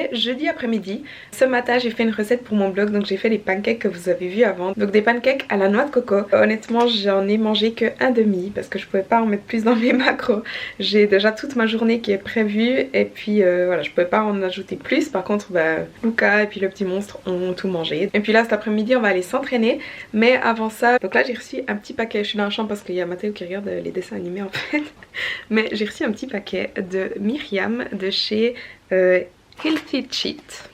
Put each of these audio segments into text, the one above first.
est jeudi après-midi. Ce matin j'ai fait une recette pour mon blog, donc j'ai fait les pancakes que vous avez vu avant. Donc des pancakes à la noix de coco. Honnêtement j'en ai mangé que un demi parce que je pouvais pas en mettre plus dans mes macros. J'ai déjà toute ma journée qui est prévue et puis voilà, je pouvais pas en ajouter plus. Par contre Luca et puis le petit monstre ont tout mangé. Et puis là cet après-midi on va aller s'entraîner. Mais avant ça, donc là j'ai reçu un petit paquet. Je suis dans la chambre parce qu'il y a Mathéo qui regarde les dessins animés en fait. Mais j'ai reçu un petit paquet de Myriam de chez Healthy Cheat.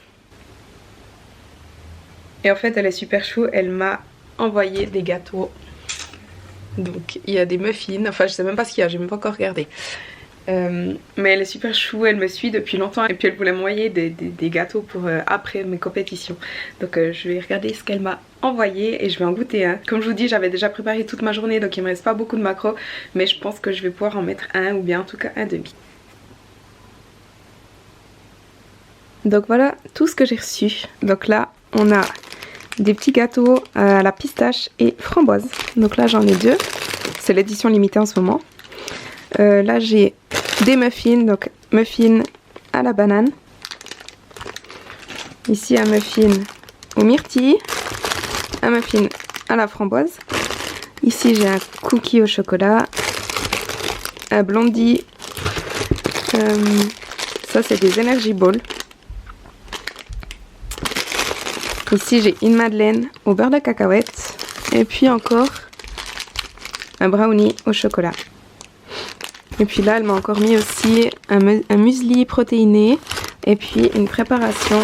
Et en fait elle est super chou, elle m'a envoyé des gâteaux. Donc il y a des muffins, enfin je sais même pas ce qu'il y a, j'ai même pas encore regardé. Mais elle est super chou, elle me suit depuis longtemps et puis elle voulait m'envoyer des gâteaux pour après mes compétitions. Donc je vais regarder ce qu'elle m'a envoyé et je vais en goûter un. Comme je vous dis, j'avais déjà préparé toute ma journée donc il me reste pas beaucoup de macros, mais je pense que je vais pouvoir en mettre un ou bien en tout cas un demi. Donc voilà tout ce que j'ai reçu. Donc là on a des petits gâteaux à la pistache et framboise. Donc là j'en ai deux, c'est l'édition limitée en ce moment. Là j'ai des muffins, donc muffins à la banane. Ici un muffin aux myrtilles, un muffin à la framboise. Ici j'ai un cookie au chocolat, un blondie, ça c'est des energy balls. Ici j'ai une madeleine au beurre de cacahuète et puis encore un brownie au chocolat. Et puis là elle m'a encore mis aussi un muesli protéiné et puis une préparation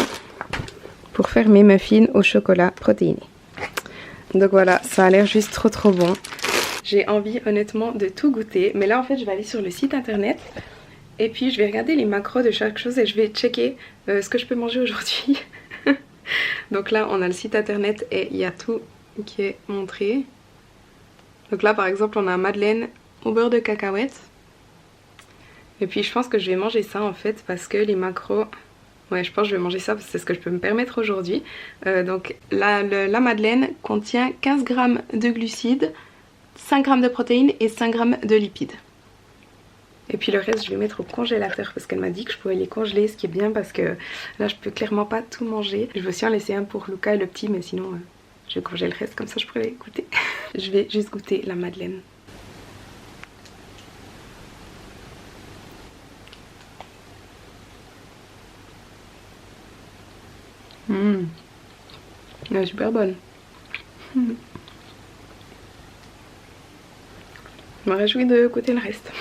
pour faire mes muffins au chocolat protéiné. Donc voilà, ça a l'air juste trop bon. J'ai envie honnêtement de tout goûter, mais là en fait je vais aller sur le site internet et puis je vais regarder les macros de chaque chose et je vais checker ce que je peux manger aujourd'hui. Donc là on a le site internet et il y a tout qui est montré. Donc là par exemple on a madeleine au beurre de cacahuète. Et puis je pense que je vais manger ça en fait parce que les macros... Ouais, je pense que je vais manger ça parce que c'est ce que je peux me permettre aujourd'hui. Donc la madeleine contient 15 g de glucides, 5 g de protéines et 5 g de lipides. Et puis le reste je vais mettre au congélateur parce qu'elle m'a dit que je pouvais les congeler, ce qui est bien parce que là je peux clairement pas tout manger. Je vais aussi en laisser un pour Luca et le petit, mais sinon je vais congeler le reste, comme ça je pourrais les goûter. Je vais juste goûter la madeleine. Elle est super bonne. Je me réjouis de goûter le reste.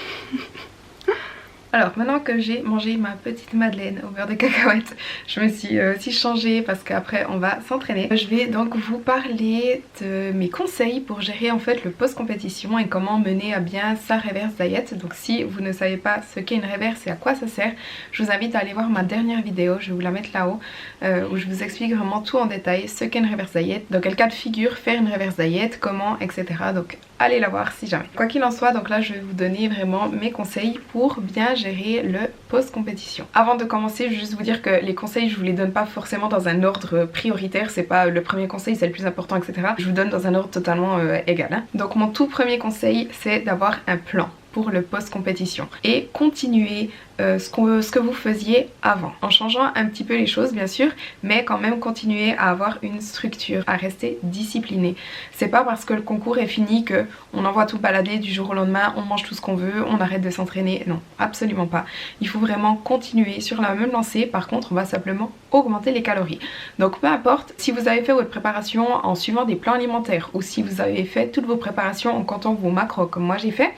Alors maintenant que j'ai mangé ma petite madeleine au beurre de cacahuète, je me suis aussi changée parce qu'après on va s'entraîner. Je vais donc vous parler de mes conseils pour gérer en fait le post-compétition et comment mener à bien sa reverse diet. Donc si vous ne savez pas ce qu'est une reverse et à quoi ça sert, je vous invite à aller voir ma dernière vidéo, je vais vous la mettre là-haut, où je vous explique vraiment tout en détail ce qu'est une reverse diet, dans quel cas de figure faire une reverse diet, comment, etc. Donc allez la voir si jamais. Quoi qu'il en soit, donc là je vais vous donner vraiment mes conseils pour bien gérer le post-compétition. Avant de commencer, je veux juste vous dire que les conseils je vous les donne pas forcément dans un ordre prioritaire, c'est pas le premier conseil c'est le plus important, etc. Je vous donne dans un ordre totalement égal. Hein. Donc mon tout premier conseil c'est d'avoir un plan pour le post-compétition et continuer ce que vous faisiez avant, en changeant un petit peu les choses bien sûr, mais quand même continuer à avoir une structure, à rester discipliné. C'est pas parce que le concours est fini que on envoie tout balader du jour au lendemain, on mange tout ce qu'on veut, on arrête de s'entraîner, non, absolument pas. Il faut vraiment continuer sur la même lancée, par contre on va simplement augmenter les calories. Donc peu importe si vous avez fait votre préparation en suivant des plans alimentaires ou si vous avez fait toutes vos préparations en comptant vos macros comme moi j'ai fait,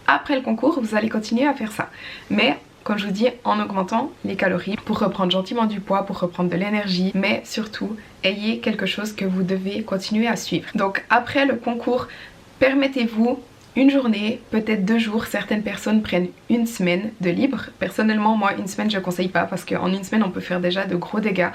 après le concours vous allez continuer à faire ça. Mais comme je vous dis, en augmentant les calories pour reprendre gentiment du poids, pour reprendre de l'énergie, mais surtout ayez quelque chose que vous devez continuer à suivre. Donc après le concours, permettez-vous une journée, peut-être 2 jours, certaines personnes prennent une semaine de libre. Personnellement moi une semaine je conseille pas parce qu'en une semaine on peut faire déjà de gros dégâts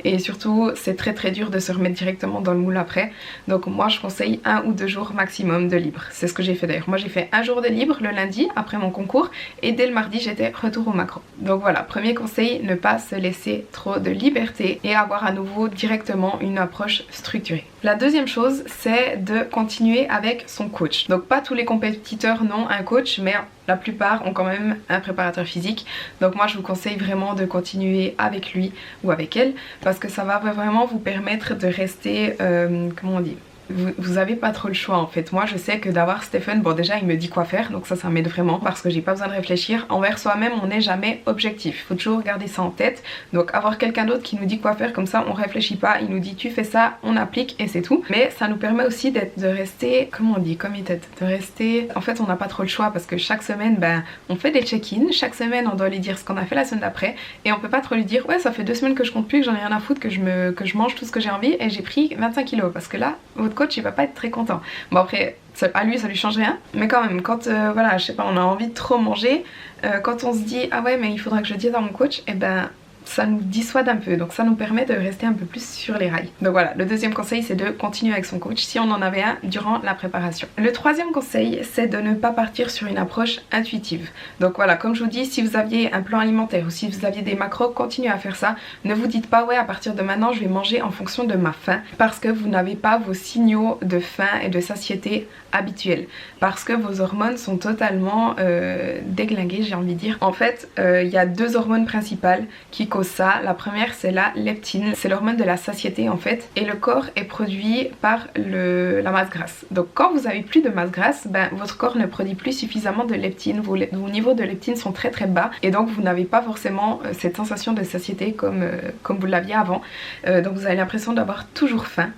et surtout c'est très dur de se remettre directement dans le moule après. Donc moi je conseille 1 ou 2 jours maximum de libre. C'est ce que j'ai fait d'ailleurs. Moi j'ai fait 1 jour de libre le lundi après mon concours et dès le mardi j'étais retour au macro. Donc voilà, premier conseil, ne pas se laisser trop de liberté et avoir à nouveau directement une approche structurée. La deuxième chose c'est de continuer avec son coach. Donc pas tous les les compétiteurs n'ont un coach, mais la plupart ont quand même un préparateur physique. Donc moi je vous conseille vraiment de continuer avec lui ou avec elle, parce que ça va vraiment vous permettre de rester, comment on dit, vous avez pas trop le choix en fait. Moi je sais que d'avoir Stephen, bon déjà il me dit quoi faire, donc ça m'aide vraiment parce que j'ai pas besoin de réfléchir. Envers soi-même on n'est jamais objectif, faut toujours garder ça en tête. Donc avoir quelqu'un d'autre qui nous dit quoi faire, comme ça on réfléchit pas, il nous dit tu fais ça, on applique et c'est tout. Mais ça nous permet aussi de rester, comment on dit, committed, de rester, en fait on n'a pas trop le choix parce que chaque semaine on fait des check-in, chaque semaine on doit lui dire ce qu'on a fait la semaine d'après et on peut pas trop lui dire ouais ça fait 2 semaines que je compte plus, que j'en ai rien à foutre, que je mange tout ce que j'ai envie et j'ai pris 25 kilos, parce que là votre coach il va pas être très content. Bon après à lui ça lui change rien, mais quand même quand voilà je sais pas, on a envie de trop manger, quand on se dit ah ouais mais il faudra que je dise à mon coach, et ça nous dissuade un peu, donc ça nous permet de rester un peu plus sur les rails. Donc voilà, le deuxième conseil c'est de continuer avec son coach si on en avait un durant la préparation. Le troisième conseil c'est de ne pas partir sur une approche intuitive. Donc voilà, comme je vous dis, si vous aviez un plan alimentaire ou si vous aviez des macros, continuez à faire ça. Ne vous dites pas ouais à partir de maintenant je vais manger en fonction de ma faim, parce que vous n'avez pas vos signaux de faim et de satiété habituels, parce que vos hormones sont totalement déglinguées, j'ai envie de dire. En fait il y a 2 hormones principales qui causent ça. La première c'est la leptine, c'est l'hormone de la satiété en fait, et le corps est produit par la masse grasse. Donc quand vous avez plus de masse grasse, votre corps ne produit plus suffisamment de leptine, vos niveaux de leptine sont très très bas et donc vous n'avez pas forcément cette sensation de satiété comme vous l'aviez avant, donc vous avez l'impression d'avoir toujours faim.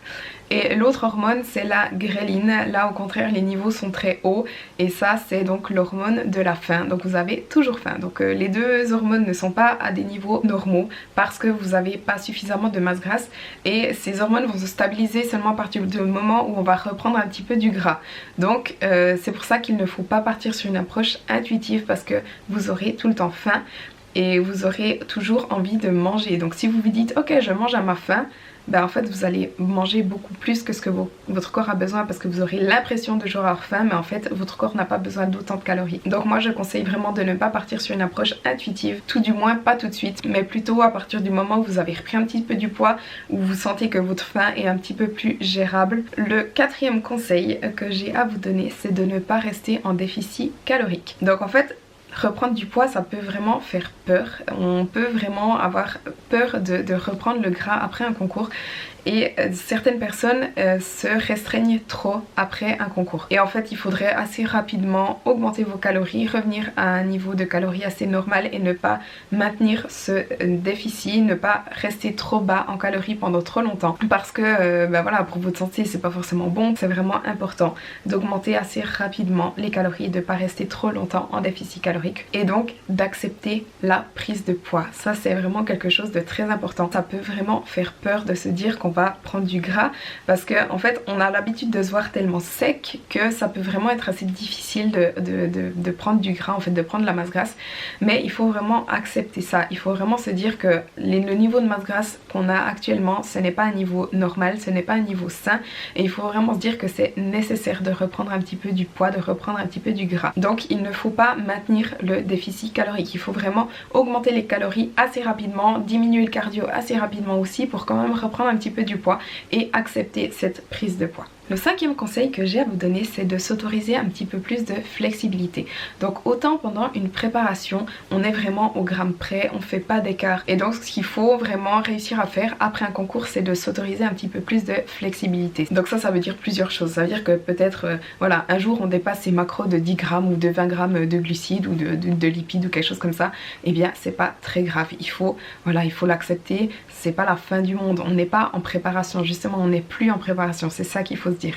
Et l'autre hormone c'est la gréline, là au contraire les niveaux sont très hauts et ça c'est donc l'hormone de la faim, donc vous avez toujours faim. Donc les 2 hormones ne sont pas à des niveaux normaux parce que vous n'avez pas suffisamment de masse grasse, et ces hormones vont se stabiliser seulement à partir du moment où on va reprendre un petit peu du gras. Donc c'est pour ça qu'il ne faut pas partir sur une approche intuitive, parce que vous aurez tout le temps faim et vous aurez toujours envie de manger. Donc si vous vous dites ok je mange à ma faim, en fait vous allez manger beaucoup plus que ce que votre corps a besoin, parce que vous aurez l'impression de toujours avoir faim, mais en fait votre corps n'a pas besoin d'autant de calories. Donc moi je conseille vraiment de ne pas partir sur une approche intuitive, tout du moins pas tout de suite, mais plutôt à partir du moment où vous avez repris un petit peu du poids, où vous sentez que votre faim est un petit peu plus gérable. Le 4e conseil que j'ai à vous donner c'est de ne pas rester en déficit calorique. Donc en fait reprendre du poids ça peut vraiment faire peur, on peut vraiment avoir peur de reprendre le gras après un concours, et certaines personnes se restreignent trop après un concours. Et en fait il faudrait assez rapidement augmenter vos calories, revenir à un niveau de calories assez normal et ne pas maintenir ce déficit, ne pas rester trop bas en calories pendant trop longtemps, parce que voilà, pour votre santé c'est pas forcément bon. C'est vraiment important d'augmenter assez rapidement les calories, de ne pas rester trop longtemps en déficit calorique, et donc d'accepter la prise de poids. Ça c'est vraiment quelque chose de très important. Ça peut vraiment faire peur de se dire qu'on va prendre du gras, parce que en fait on a l'habitude de se voir tellement sec que ça peut vraiment être assez difficile de prendre du gras, en fait de prendre la masse grasse. Mais il faut vraiment accepter ça, il faut vraiment se dire que le niveau de masse grasse qu'on a actuellement ce n'est pas un niveau normal, ce n'est pas un niveau sain, et il faut vraiment se dire que c'est nécessaire de reprendre un petit peu du poids, de reprendre un petit peu du gras. Donc il ne faut pas maintenir le déficit calorique, il faut vraiment augmenter les calories assez rapidement, diminuer le cardio assez rapidement aussi, pour quand même reprendre un petit peu du poids et accepter cette prise de poids. Le 5e conseil que j'ai à vous donner c'est de s'autoriser un petit peu plus de flexibilité. Donc autant pendant une préparation on est vraiment au gramme près, on fait pas d'écart, et donc ce qu'il faut vraiment réussir à faire après un concours c'est de s'autoriser un petit peu plus de flexibilité. Donc ça veut dire plusieurs choses. Ça veut dire que peut-être voilà, un jour on dépasse ses macros de 10 grammes ou de 20 grammes de glucides ou de lipides ou quelque chose comme ça, et bien c'est pas très grave, il faut l'accepter, c'est pas la fin du monde, on n'est pas en préparation, justement on n'est plus en préparation, c'est ça qu'il faut se dire.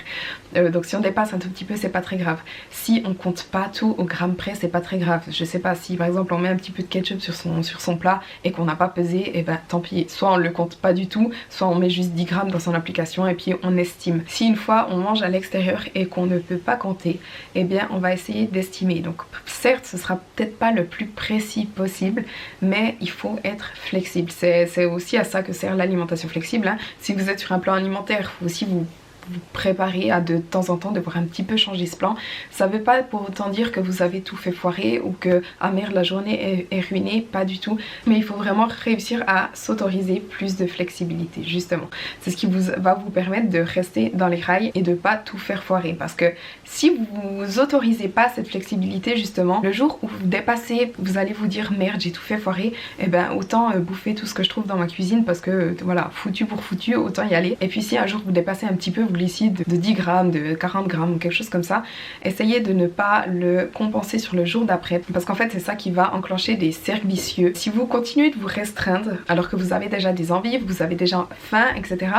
Donc si on dépasse un tout petit peu c'est pas très grave, si on compte pas tout au gramme près c'est pas très grave. Je sais pas, si par exemple on met un petit peu de ketchup sur son plat et qu'on n'a pas pesé, et tant pis, soit on le compte pas du tout, soit on met juste 10 grammes dans son application et puis on estime. Si une fois on mange à l'extérieur et qu'on ne peut pas compter, et bien on va essayer d'estimer. Donc certes ce sera peut-être pas le plus précis possible, mais il faut être flexible. C'est aussi à ça que sert l'alimentation flexible, hein. Si vous êtes sur un plan alimentaire, il faut aussi vous vous préparer à de temps en temps devoir un petit peu changer ce plan. Ça veut pas pour autant dire que vous avez tout fait foirer ou que ah merde la journée est ruinée, pas du tout. Mais il faut vraiment réussir à s'autoriser plus de flexibilité justement. C'est ce qui va vous permettre de rester dans les rails et de pas tout faire foirer, parce que si vous autorisez pas cette flexibilité justement, le jour où vous dépassez, vous allez vous dire merde j'ai tout fait foirer, et ben autant bouffer tout ce que je trouve dans ma cuisine parce que voilà, foutu pour foutu, autant y aller. Et puis si un jour vous dépassez un petit peu, vous glissez de 10 grammes, de 40 grammes ou quelque chose comme ça, essayez de ne pas le compenser sur le jour d'après, parce qu'en fait c'est ça qui va enclencher des cercles vicieux. Si vous continuez de vous restreindre alors que vous avez déjà des envies, vous avez déjà faim, etc.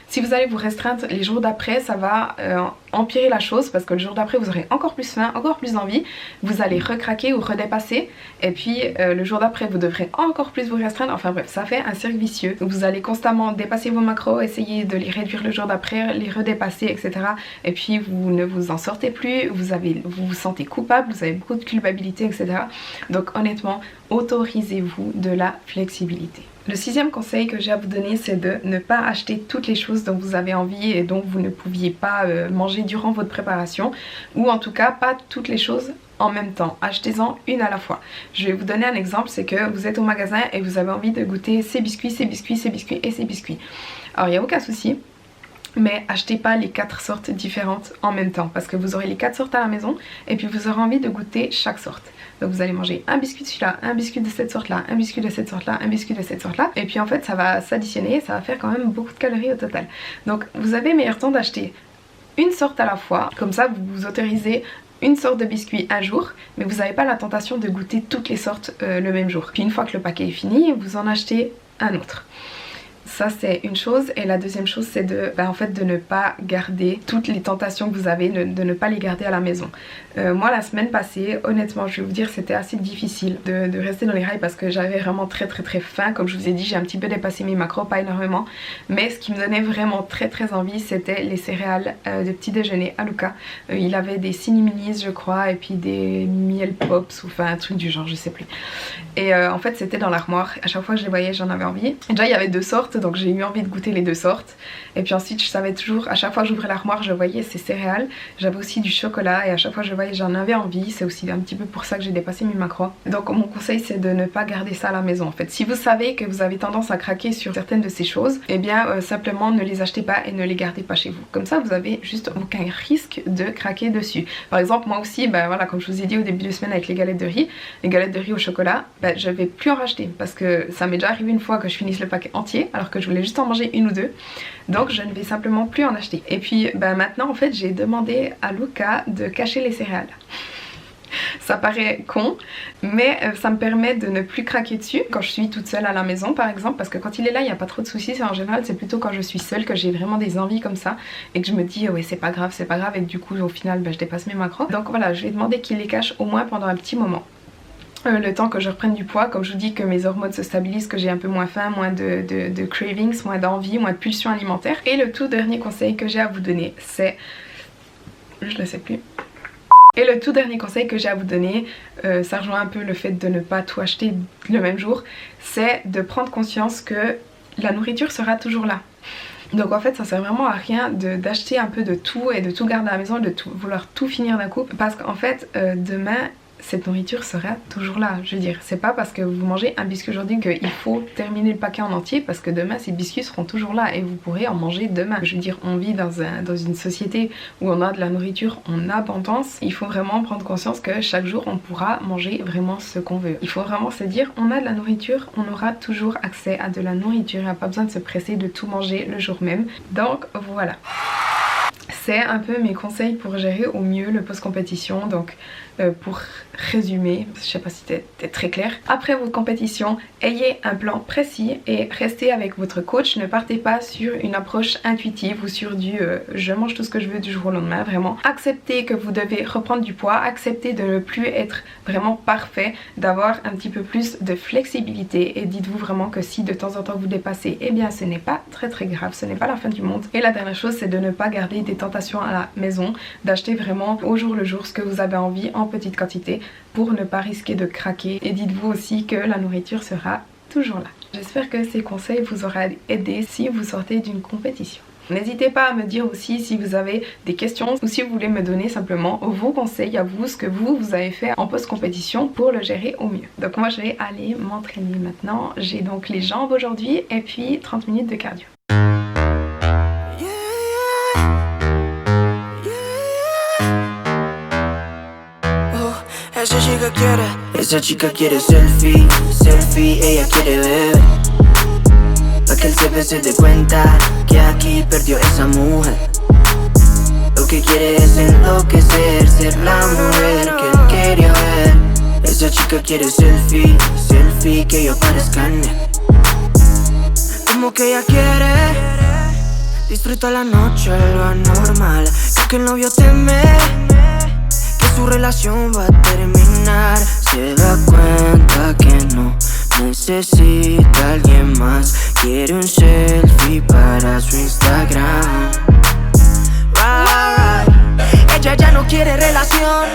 Si vous allez vous restreindre les jours d'après, ça va empirer la chose, parce que le jour d'après vous aurez encore plus faim, encore plus envie, vous allez recraquer ou redépasser, et puis le jour d'après vous devrez encore plus vous restreindre. Enfin bref, ça fait un cercle vicieux. Vous allez constamment dépasser vos macros, essayer de les réduire le jour d'après, les redépasser, etc. Et puis vous ne vous en sortez plus, vous vous sentez coupable, vous avez beaucoup de culpabilité, etc. Donc honnêtement, autorisez-vous de la flexibilité. Le 6e conseil que j'ai à vous donner, c'est de ne pas acheter toutes les choses dont vous avez envie et dont vous ne pouviez pas manger durant votre préparation, ou en tout cas pas toutes les choses en même temps. Achetez-en une à la fois. Je vais vous donner un exemple, c'est que vous êtes au magasin et vous avez envie de goûter ces biscuits, ces biscuits, ces biscuits et ces biscuits. Alors il n'y a aucun souci, mais achetez pas les 4 sortes différentes en même temps, parce que vous aurez les 4 sortes à la maison et puis vous aurez envie de goûter chaque sorte. Donc vous allez manger un biscuit de celui-là, un biscuit de cette sorte là, un biscuit de cette sorte là, un biscuit de cette sorte là, et puis en fait ça va s'additionner, ça va faire quand même beaucoup de calories au total. Donc vous avez meilleur temps d'acheter une sorte à la fois, comme ça vous vous autorisez une sorte de biscuit un jour, mais vous n'avez pas la tentation de goûter toutes les sortes le même jour. Puis une fois que le paquet est fini, vous en achetez un autre. Ça c'est une chose, et la deuxième chose c'est en fait de ne pas garder toutes les tentations que vous avez, de ne pas les garder à la maison. Moi la semaine passée, honnêtement je vais vous dire, c'était assez difficile de rester dans les rails parce que j'avais vraiment très faim. Comme je vous ai dit, j'ai un petit peu dépassé mes macros, pas énormément, mais ce qui me donnait vraiment très envie, c'était les céréales de petit déjeuner à Luca. Il avait des Ciniminis je crois, et puis des miel pops, ou enfin un truc du genre, je sais plus. Et en fait c'était dans l'armoire, à chaque fois que je les voyais j'en avais envie. Et déjà il y avait 2 sortes, donc j'ai eu envie de goûter les 2 sortes. Et puis ensuite je savais toujours, à chaque fois que j'ouvrais l'armoire je voyais ces céréales. J'avais aussi du chocolat et à chaque fois je voyais j'en avais envie. C'est aussi un petit peu pour ça que j'ai dépassé mes macros. Donc mon conseil c'est de ne pas garder ça à la maison en fait. Si vous savez que vous avez tendance à craquer sur certaines de ces choses, et bien simplement ne les achetez pas et ne les gardez pas chez vous. Comme ça vous avez juste aucun risque de craquer dessus. Par exemple moi aussi, voilà, comme je vous ai dit au début de semaine avec les galettes de riz au chocolat, je vais plus en racheter parce que ça m'est déjà arrivé une fois que je finisse le paquet entier alors que je voulais juste en manger une ou deux. Donc je ne vais simplement plus en acheter. Et puis maintenant en fait j'ai demandé à Luca de cacher les céréales. Ça paraît con, mais ça me permet de ne plus craquer dessus quand je suis toute seule à la maison par exemple, parce que quand il est là il n'y a pas trop de soucis. En général c'est plutôt quand je suis seule que j'ai vraiment des envies comme ça et que je me dis ouais c'est pas grave, et que du coup au final je dépasse mes macros. Donc voilà, je vais demander qu'il les cache au moins pendant un petit moment. Le temps que je reprenne du poids, comme je vous dis, que mes hormones se stabilisent, que j'ai un peu moins faim, moins de cravings, moins d'envie, moins de pulsions alimentaires. Et le tout dernier conseil que j'ai à vous donner, c'est... je ne sais plus. Et le tout dernier conseil que j'ai à vous donner, ça rejoint un peu le fait de ne pas tout acheter le même jour, c'est de prendre conscience que la nourriture sera toujours là. Donc en fait ça sert vraiment à rien d'acheter un peu de tout et de tout garder à la maison et de vouloir tout finir d'un coup, parce qu'en fait demain cette nourriture sera toujours là. Je veux dire, c'est pas parce que vous mangez un biscuit aujourd'hui qu'il faut terminer le paquet en entier, parce que demain ces biscuits seront toujours là et vous pourrez en manger demain. Je veux dire, on vit dans une société où on a de la nourriture en abondance. Il faut vraiment prendre conscience que chaque jour on pourra manger vraiment ce qu'on veut. Il faut vraiment se dire, on a de la nourriture, on aura toujours accès à de la nourriture, il n'y a pas besoin de se presser de tout manger le jour même. Donc voilà. C'est un peu mes conseils pour gérer au mieux le post-compétition. Donc pour résumer, je sais pas si c'était très clair, après votre compétition, ayez un plan précis et restez avec votre coach. Ne partez pas sur une approche intuitive ou sur du je mange tout ce que je veux du jour au lendemain. Vraiment acceptez que vous devez reprendre du poids, acceptez de ne plus être vraiment parfait, d'avoir un petit peu plus de flexibilité, et dites-vous vraiment que si de temps en temps vous dépassez, eh bien ce n'est pas très grave, ce n'est pas la fin du monde. Et la dernière chose, c'est de ne pas garder des tentations à la maison, d'acheter vraiment au jour le jour ce que vous avez envie en petite quantité pour ne pas risquer de craquer. Et dites-vous aussi que la nourriture sera toujours là. J'espère que ces conseils vous auront aidé si vous sortez d'une compétition. N'hésitez pas à me dire aussi si vous avez des questions ou si vous voulez me donner simplement vos conseils à vous, ce que vous avez fait en post-compétition pour le gérer au mieux. Donc moi je vais aller m'entraîner maintenant. J'ai donc les jambes aujourd'hui et puis 30 minutes de cardio. Esa chica quiere selfie, selfie, ella quiere ver. Pa' que el CP se dé cuenta que aquí perdió esa mujer. Lo que quiere es enloquecer, ser la mujer que él quería ver. Esa chica quiere selfie, selfie, que yo parezca en él. Como que ella quiere, disfruta la noche, lo anormal. Creo que el novio teme que su relación va a terminar. Se da cuenta que no necesita a alguien más. Quiere un selfie para su Instagram. Ella ya no quiere relación,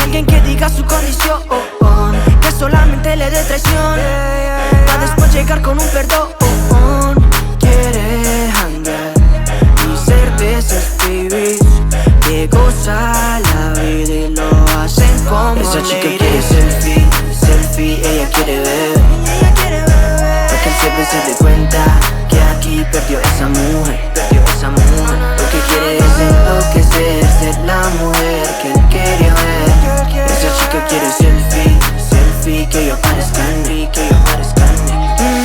alguien que diga su condición, que solamente le dé traición, para después llegar con un perdón. Quiere hangar y cervezas, baby, que goza la vida y lo hacen como esa chica quiere selfie, selfie, ella quiere ver. Pa' que el CP se dé cuenta que aquí perdió esa mujer, perdió esa mujer. Lo que quiere es enloquecer, ser la mujer que él quería ver. Esa chica quiere selfie, selfie, que yo parezca en mí, que yo parezca en mí.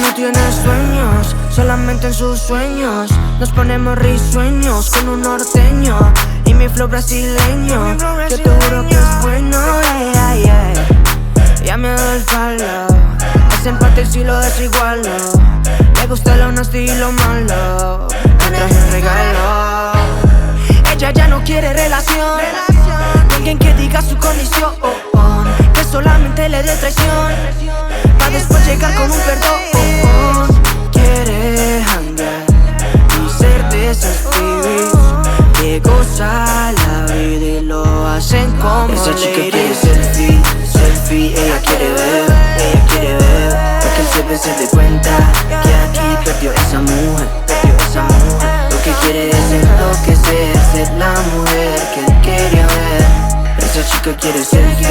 No tiene sueños, solamente en sus sueños. Nos ponemos risueños con un norteño y mi flow brasileño. Yo te juro que es bueno, ya me doy el palo. Es empate si lo desigualo. Le gusta lo nasty y lo malo. Me traje un regalo. Ella ya no quiere relación, alguien que diga su condición, que solamente le dé traición, para después llegar con un perdón. Quiere hangar y cervezas, baby, que goza la vida y lo hacen como esa chica quiere selfie, selfie, ella quiere ver, ella quiere ver. Pa' que el CP se dé cuenta que aquí perdió esa mujer, perdió esa mujer. Lo que quiere es enloquecer, ser la mujer que él quería ver. Esa chica quiere selfie,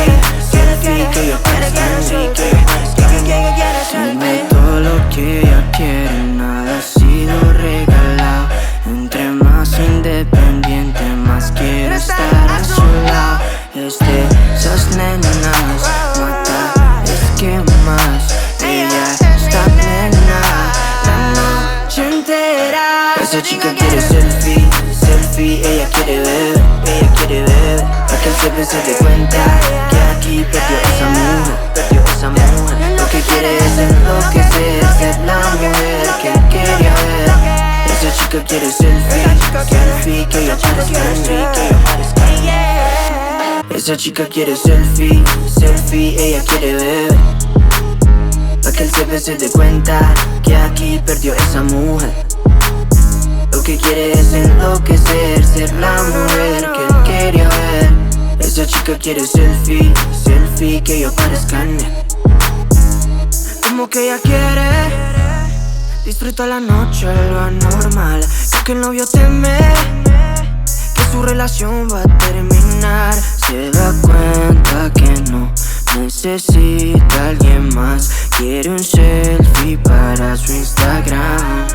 selfie, que yo parezca en mí, que yo parezca en mí. Dime todo lo que ella quiere, nada ha sido regalado. Entre más independiente, más quiero estar a su lado. Esas nenas, mata, es que más. Ella está plena la noche entera. Esa chica quiere selfie, selfie, ella quiere ver, ella quiere ver. Pa' que el CP se dé cuenta que aquí perdió esa mujer, perdió esa mujer. Lo que quiere es enloquecer, ser la mujer que él quería ver. Esa chica quiere selfie, selfie, que yo parezca en mí, que yo parezca en mí. Esa chica quiere selfie, selfie, ella quiere ver. Pa' que el CP se dé cuenta que aquí perdió esa mujer. Lo que quiere es enloquecer, ser la mujer que él quería ver. Esa chica quiere selfie, selfie, que yo parezca en él. Como que ella quiere, disfruta la noche, lo anormal. Creo que el novio teme que su relación va a terminar. Se da cuenta que no necesita a alguien más. Quiere un selfie para su Instagram.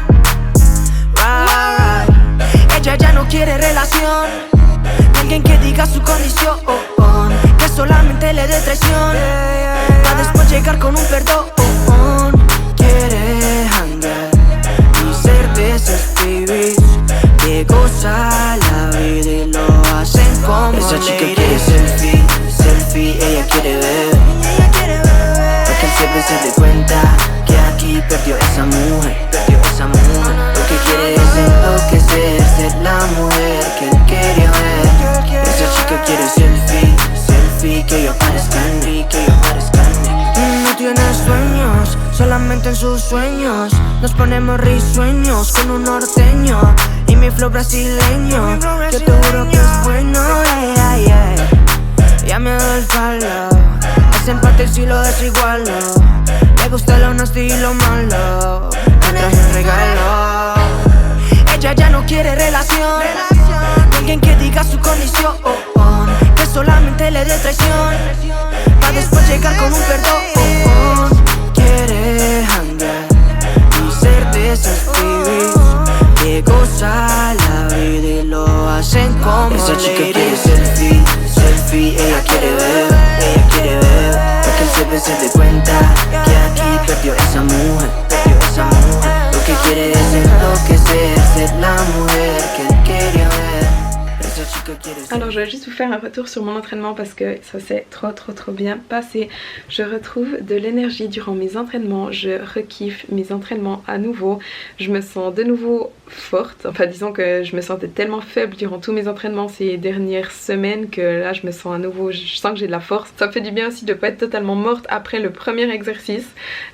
Ella ya no quiere relación, alguien que diga su condición, que solamente le dé traición, para después llegar con un perdón. Quiere hangar y cervezas, baby, que goza la vida y lo hacen como esa chica quiere selfie, selfie, ella quiere ver. Pa' que el CP se dé cuenta que aquí perdió esa mujer, perdió esa mujer. Lo que quiere es enloquecer, ser la mujer que él quería ver. Esa chica quiere selfie, selfie, que yo parezca en mí, que yo parezca en mí. No tiene sueños, solamente en sus sueños. Nos ponemos risueños con un norteño y mi flow brasileño. Yo te juro que es bueno, ya me doy el palo. Es empate si lo desigualo. Le gusta lo nasty y lo malo. Me traje un regalo. Ella ya no quiere relación con alguien que diga su condición, que solamente le dé traición pa' después llegar con un perdón. Quiere janguear y ser de esos pibis que goza la vida y lo hacen como esa chica quiere selfie, selfie, ella quiere ver, pa' que el CP se dé cuenta que aquí perdió esa mujer, lo que quiere es enloquecer, ser la mujer que él quería ver. Alors je vais juste vous faire un retour sur mon entraînement parce que ça s'est trop bien passé. Je retrouve de l'énergie durant mes entraînements, je rekiffe mes entraînements à nouveau. Je me sens de nouveau forte, enfin disons que je me sentais tellement faible durant tous mes entraînements ces dernières semaines que là je me sens à nouveau, je sens que j'ai de la force. Ça me fait du bien aussi de pas être totalement morte après le premier exercice.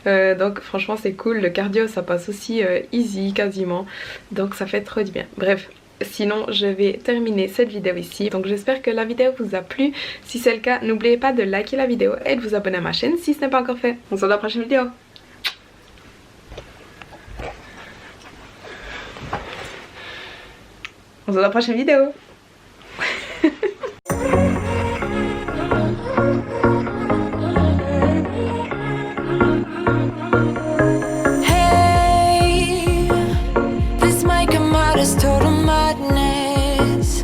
Donc franchement c'est cool, le cardio ça passe aussi easy quasiment, donc ça fait trop du bien. Bref. Sinon je vais terminer cette vidéo ici, donc j'espère que la vidéo vous a plu. Si c'est le cas, n'oubliez pas de liker la vidéo et de vous abonner à ma chaîne si ce n'est pas encore fait. On se voit dans la prochaine vidéo. On se voit dans la prochaine vidéo.